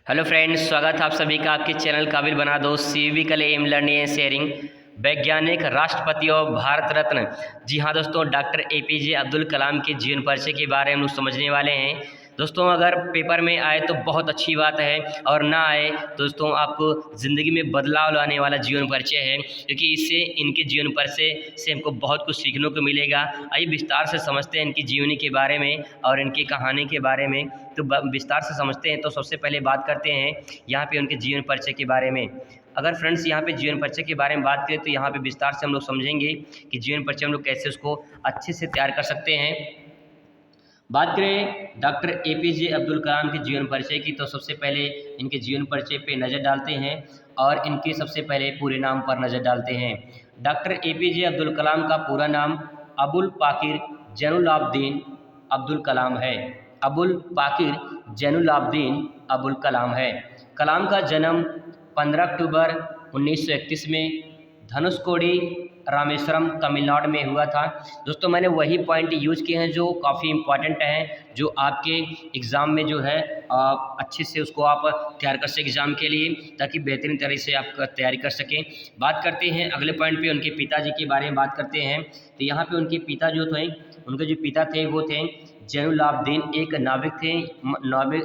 Hello friends, स्वागत है आप सभी का आपके चैनल काबिल बना दो सिविकल एम लर्निंग एंड शेयरिंग। वैज्ञानिक, राष्ट्रपति और भारत रत्न, जी हाँ दोस्तों, डॉक्टर एपीजे अब्दुल कलाम के जीवन परिचय के बारे में हम लोग समझने वाले हैं। दोस्तों अगर पेपर में आए तो बहुत अच्छी बात है, और ना आए तो दोस्तों आपको ज़िंदगी में बदलाव लाने वाला जीवन परिचय है, क्योंकि इससे इनके जीवन परिचय से हमको बहुत कुछ सीखने को मिलेगा। आइए विस्तार से समझते हैं इनकी जीवनी के बारे में और इनकी कहानी के बारे में। तो विस्तार से समझते हैं। तो सबसे पहले बात करते हैं यहाँ पे उनके जीवन परिचय के बारे में। अगर फ्रेंड्स यहाँ पे जीवन परिचय के बारे में बात करें तो यहाँ पे विस्तार से हम लोग समझेंगे कि जीवन परिचय हम लोग कैसे उसको अच्छे से तैयार कर सकते हैं। बात करें डॉक्टर एपीजे अब्दुल कलाम के जीवन परिचय की, तो सबसे पहले इनके जीवन परिचय पे नज़र डालते हैं और इनके सबसे पहले पूरे नाम पर नज़र डालते हैं। डॉक्टर एपीजे अब्दुल कलाम का पूरा नाम अबुल पाकिर जैनुलाब्दीन अब्दुल कलाम है। अबुल पाकिर जैनुलाब्दीन अबुल कलाम है। कलाम का जन्म 15 अक्टूबर 1931 में धनुषकोडी, रामेश्वरम, तमिलनाडु में हुआ था। दोस्तों मैंने वही पॉइंट यूज किए हैं जो काफ़ी इंपॉर्टेंट हैं, जो आपके एग्ज़ाम में जो है अच्छे से उसको आप तैयार कर सकें एग्ज़ाम के लिए, ताकि बेहतरीन तरह से आप तैयारी कर सकें। बात करते हैं अगले पॉइंट पे, उनके पिताजी के बारे में बात करते हैं। तो यहाँ पे उनके पिता जो थे, उनके जो पिता थे वो थे जैनुलाब्दीन, एक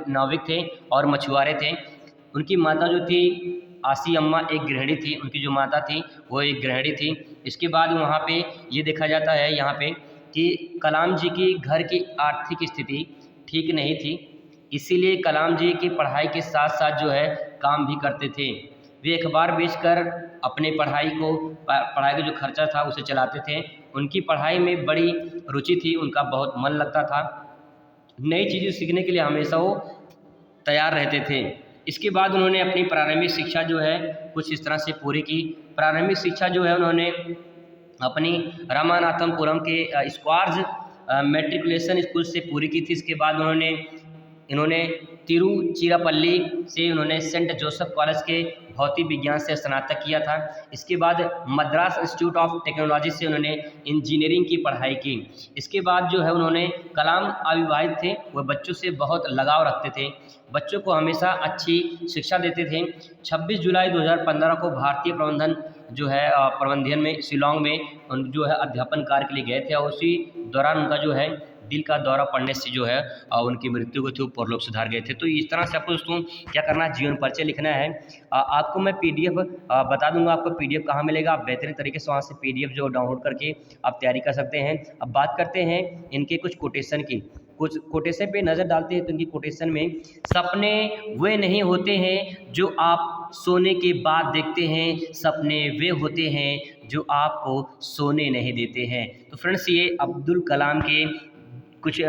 नाविक थे और मछुआरे थे। उनकी माता जो थी आसी अम्मा, एक गृहिणी थी। उनकी जो माता थी वो एक गृहिणी थी। इसके बाद वहाँ पे ये देखा जाता है यहाँ पे कि कलाम जी की घर की आर्थिक स्थिति ठीक नहीं थी, इसीलिए कलाम जी की पढ़ाई के साथ साथ जो है काम भी करते थे। वे अखबार बेचकर अपने पढ़ाई का जो खर्चा था उसे चलाते थे। उनकी पढ़ाई में बड़ी रुचि थी, उनका बहुत मन लगता था। नई चीज़ें सीखने के लिए हमेशा वो तैयार रहते थे। इसके बाद उन्होंने अपनी प्रारंभिक शिक्षा जो है कुछ इस तरह से पूरी की। प्रारंभिक शिक्षा जो है उन्होंने अपनी रामानाथपुरम के स्क्वार्ज मैट्रिकुलेशन स्कूल से पूरी की थी। इसके बाद इन्होंने तिरुचिरापल्ली से उन्होंने सेंट जोसेफ कॉलेज के भौतिक विज्ञान से स्नातक किया था। इसके बाद मद्रास इंस्टीट्यूट ऑफ टेक्नोलॉजी से उन्होंने इंजीनियरिंग की पढ़ाई की। इसके बाद जो है उन्होंने, कलाम अविवाहित थे, वह बच्चों से बहुत लगाव रखते थे, बच्चों को हमेशा अच्छी शिक्षा देते थे। 26 जुलाई 2015 को भारतीय प्रबंधन में शिलोंग में जो है अध्यापन कार्य के लिए गए थे, और उसी दौरान उनका जो है दिल का दौरा पड़ने से जो है उनकी मृत्यु को थी, वो परलोक सिधार गए थे। तो इस तरह से आपको दोस्तों क्या करना है, जीवन परिचय लिखना है। आपको मैं पीडीएफ बता दूंगा, आपको पीडीएफ कहाँ मिलेगा। आप बेहतरीन तरीके से वहाँ से पीडीएफ जो डाउनलोड करके आप तैयारी कर सकते हैं। अब बात करते हैं इनके कुछ कोटेशन की। कुछ कोटेशन पे नज़र डालते हैं तो इनकी कोटेशन में, सपने वे नहीं होते हैं जो आप सोने के बाद देखते हैं, सपने वे होते हैं जो आपको सोने नहीं देते हैं। तो फ्रेंड्स ये अब्दुल कलाम के कुछ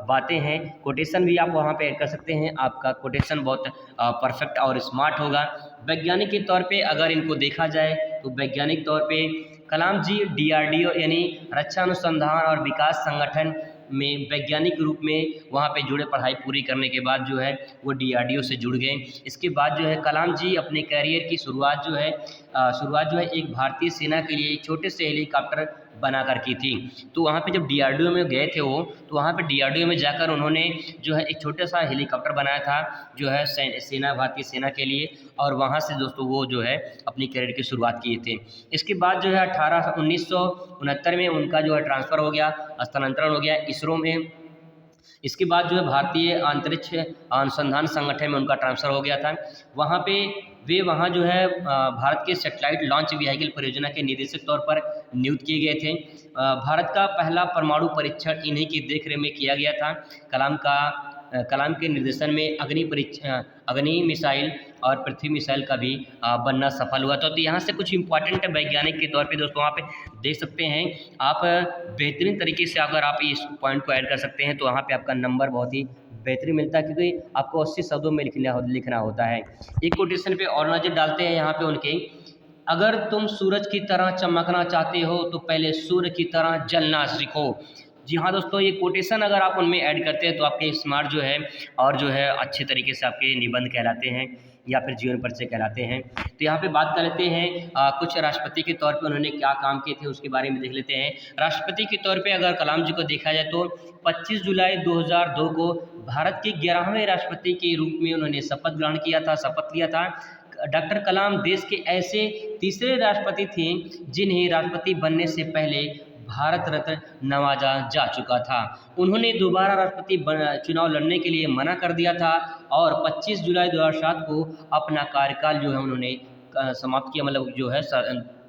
बातें हैं। कोटेशन भी आप वहाँ पे ऐड कर सकते हैं। आपका कोटेशन बहुत परफेक्ट और स्मार्ट होगा। वैज्ञानिक के तौर पे अगर इनको देखा जाए तो वैज्ञानिक तौर पे कलाम जी डीआरडीओ यानी रक्षा अनुसंधान और विकास संगठन में वैज्ञानिक रूप में वहाँ पे जुड़े। पढ़ाई पूरी करने के बाद जो है वो डीआरडीओ से जुड़ गए। इसके बाद जो है कलाम जी अपने करियर की शुरुआत जो है एक भारतीय सेना के लिए एक छोटे से हेलीकॉप्टर बनाकर की थी। तो वहाँ पे जब डीआरडीओ में गए थे वो, तो वहाँ पे डीआरडीओ में जाकर उन्होंने जो है एक छोटा सा हेलीकॉप्टर बनाया था जो है भारतीय सेना के लिए, और वहाँ से दोस्तों वो जो है अपनी करियर की शुरुआत किए थे। इसके बाद जो है 1969 में उनका जो है ट्रांसफ़र हो गया, स्थानांतरण हो गया इसरो में। इसके बाद जो है भारतीय अंतरिक्ष अनुसंधान संगठन में उनका ट्रांसफ़र हो गया था। वहाँ जो है भारत के सैटेलाइट लॉन्च व्हीकल परियोजना के निदेशक तौर पर नियुक्त किए गए थे। भारत का पहला परमाणु परीक्षण इन्हीं की देखरेख में किया गया था। कलाम के निर्देशन में अग्नि मिसाइल और पृथ्वी मिसाइल का भी बनना सफल हुआ था। तो यहाँ से कुछ इंपॉर्टेंट वैज्ञानिक के तौर पे दोस्तों वहाँ पे देख सकते हैं। आप बेहतरीन तरीके से अगर आप इस पॉइंट को ऐड कर सकते हैं तो वहाँ पे आपका नंबर बहुत ही बेहतरीन मिलता है, क्योंकि आपको 80 शब्दों में लिखना होता है। एक कोटेशन पे और नज़र डालते हैं यहाँ पे उनके, अगर तुम सूरज की तरह चमकना चाहते हो तो पहले सूर्य की तरह जलना सीखो। जी हाँ दोस्तों, ये कोटेशन अगर आप उनमें ऐड करते हैं तो आपके स्मार्ट जो है और जो है अच्छे तरीके से आपके निबंध कहलाते हैं या फिर जीवन परिचय कहलाते हैं। तो यहाँ पे बात कर लेते हैं कुछ राष्ट्रपति के तौर पे उन्होंने क्या काम किए थे उसके बारे में देख लेते हैं। राष्ट्रपति के तौर पे अगर कलाम जी को देखा जाए तो 25 जुलाई 2002 को भारत के 11वें राष्ट्रपति के रूप में उन्होंने शपथ लिया था। डॉक्टर कलाम देश के ऐसे तीसरे राष्ट्रपति थे जिन्हें राष्ट्रपति बनने से पहले भारत रत्न नवाजा जा चुका था। उन्होंने दोबारा राष्ट्रपति चुनाव लड़ने के लिए मना कर दिया था और 25 जुलाई 2007 को अपना कार्यकाल जो है उन्होंने समाप्त किया, मतलब जो है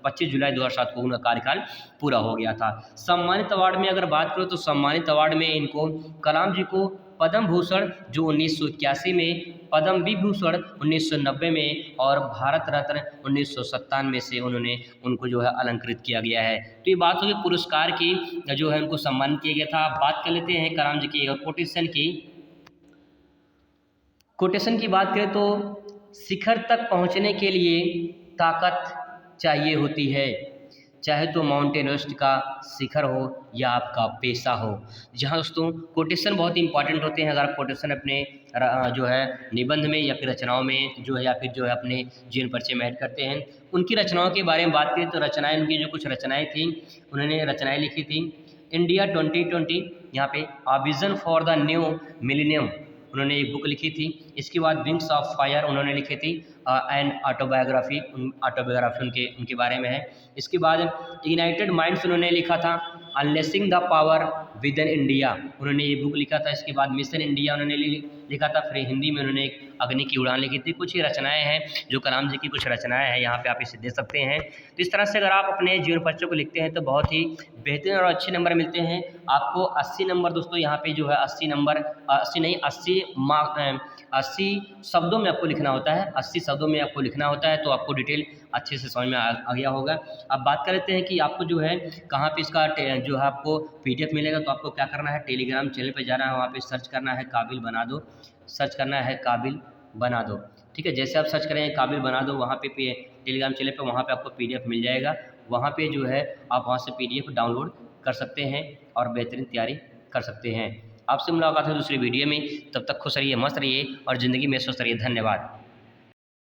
25 जुलाई 2007 को उनका कार्यकाल पूरा हो गया था। सम्मानित अवार्ड में अगर बात करो तो सम्मानित अवार्ड में इनको कलाम जी को पद्म भूषण जो 1981 में, पद्म विभूषण 1990 में और भारत रत्न 1997 से उन्होंने उनको जो है अलंकृत किया गया है। तो ये बात होगी पुरस्कार की जो है उनको सम्मानित किया गया था। बात कर लेते हैं कलाम जी की और कोटेशन की बात करें तो शिखर तक पहुंचने के लिए ताकत चाहिए होती है, चाहे तो माउंटेन एवरेस्ट का शिखर हो या आपका पेशा हो। जहाँ दोस्तों कोटेशन बहुत इंपॉर्टेंट होते हैं। अगर आप कोटेशन अपने जो है निबंध में या फिर रचनाओं में जो है या फिर जो है अपने जीवन परिचय में ऐड करते हैं, उनकी रचनाओं के बारे में बात करें तो रचनाएं, उनकी जो कुछ रचनाएं थी उन्होंने रचनाएं लिखी थी। इंडिया 2020 यहाँ पे a vision for the new millennium उन्होंने एक बुक लिखी थी। इसके बाद विंग्स ऑफ फायर उन्होंने लिखी थी एंड ऑटोबायोग्राफी उनके बारे में है। इसके बाद यूनाइटेड माइंड्स उन्होंने लिखा था। Unleashing the power within India उन्होंने ये बुक लिखा था। इसके बाद मिशन इंडिया उन्होंने लिखा था। फिर हिंदी में उन्होंने एक अग्नि की उड़ान लिखी थी। कुछ ही रचनाएं हैं जो कलाम जी की कुछ रचनाएं हैं, यहाँ पे आप इसे दे सकते हैं। तो इस तरह से अगर आप अपने जीवन परिचय को लिखते हैं तो बहुत ही बेहतरीन और अच्छे नंबर मिलते हैं आपको। 80 नंबर दोस्तों यहाँ पे जो है 80 नंबर 80 नहीं 80 शब्दों में आपको लिखना होता है। 80 शब्दों में आपको लिखना होता है तो आपको डिटेल अच्छे से समझ में आ गया होगा। अब बात कर लेते हैं कि आपको जो है कहाँ पे इसका जो है आपको PDF मिलेगा। तो आपको क्या करना है, टेलीग्राम चैनल पे जाना है, वहाँ पे सर्च करना है काबिल बना दो, सर्च करना है काबिल बना दो। ठीक है, जैसे आप सर्च करेंगे काबिल बना दो, वहाँ पे टेलीग्राम चैनल पे वहाँ पे आपको PDF मिल जाएगा। वहाँ पे जो है आप वहाँ से PDF डाउनलोड कर सकते हैं और बेहतरीन तैयारी कर सकते हैं। आपसे मुलाकात है दूसरी वीडियो में, तब तक खुश रहिए, मस्त रहिए और ज़िंदगी में स्वस्थ रहिए। धन्यवाद।